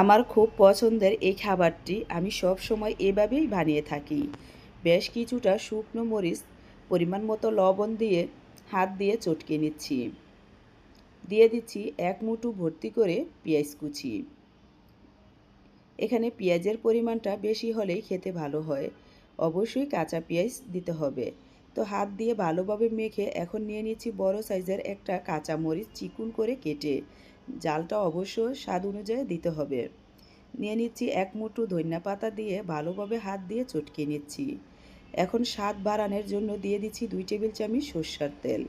আমার খুব পছন্দের এই খাবারটি আমি সব সময় এভাবেই বানিয়ে থাকি। বেশ কিছুটা শুকনো মরিচ, পরিমাণ মতো লবণ দিয়ে হাত দিয়ে চটকে নিচ্ছি। দিয়ে দিচ্ছি এক মুঠো ভর্তি করে পেঁয়াজ কুচি। এখানে পেঁয়াজের পরিমাণটা বেশি হলেই খেতে ভালো হয়। অবশ্যই কাঁচা পেঁয়াজ দিতে হবে। তো হাত দিয়ে ভালোভাবে মেখে এখন নিয়ে নিচ্ছি বড় সাইজের একটা কাঁচা মরিচ চিকুন করে কেটে। জালটা অবশ্য স্বাদ অনুযায়ী দিতে হবে। নিয়ে নিচ্ছি এক মুঠো ধনিয়া পাতা দিয়ে ভালোভাবে হাত দিয়ে চটকে নিচ্ছি। এখন স্বাদ বাড়ানোর জন্য দিয়ে দিচ্ছি 2 টেবিল চামচ সরষের তেল।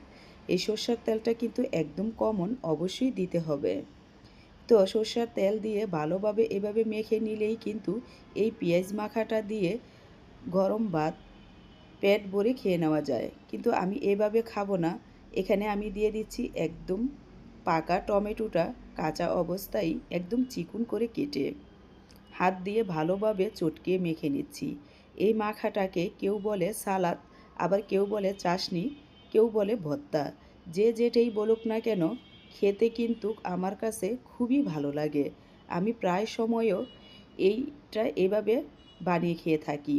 এই সরষের তেলটা কিন্তু একদম কমন, অবশ্যই দিতে হবে। তো সরষের তেল দিয়ে ভালোভাবে এভাবে মেখে নিলেই কিন্তু এই পেঁয়াজ মাখাটা দিয়ে গরম ভাত পেট ভরে খেয়ে নেওয়া যায়। কিন্তু আমি এভাবে খাবো না। এখানে আমি দিয়ে দিচ্ছি একদম পাকা টমেটোটা কাঁচা অবস্থায় একদম চিকুন করে কেটে হাত দিয়ে ভালোভাবে চটকে মেখে নিচ্ছি। এই মাখাটাকে কেউ বলে সালাদ, আবার কেউ বলে চাশনি, কেউ বলে ভর্তা। যে যেটাই বলুক না কেন, খেতে কিন্তু আমার কাছে খুবই ভালো লাগে। আমি প্রায় সময়ও এইটা এভাবে বানিয়ে খেয়ে থাকি।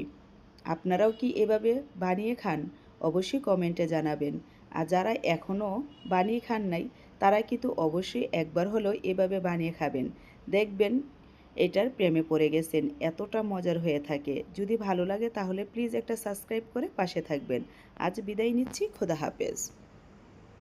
আপনারাও কি এভাবে বানিয়ে খান? অবশ্যই কমেন্টে জানাবেন। আর যারা এখনও বানিয়ে খান নাই, তারা কিন্তু অবশ্যই একবার হলেও এভাবে বানিয়ে খাবেন। দেখবেন এটার প্রেমে পড়ে গেছেন। এতটা মজার হয়ে থাকে। যদি ভালো লাগে তাহলে প্লিজ একটা সাবস্ক্রাইব করে পাশে থাকবেন। আজ বিদায় নিচ্ছি। খোদা হাফেজ।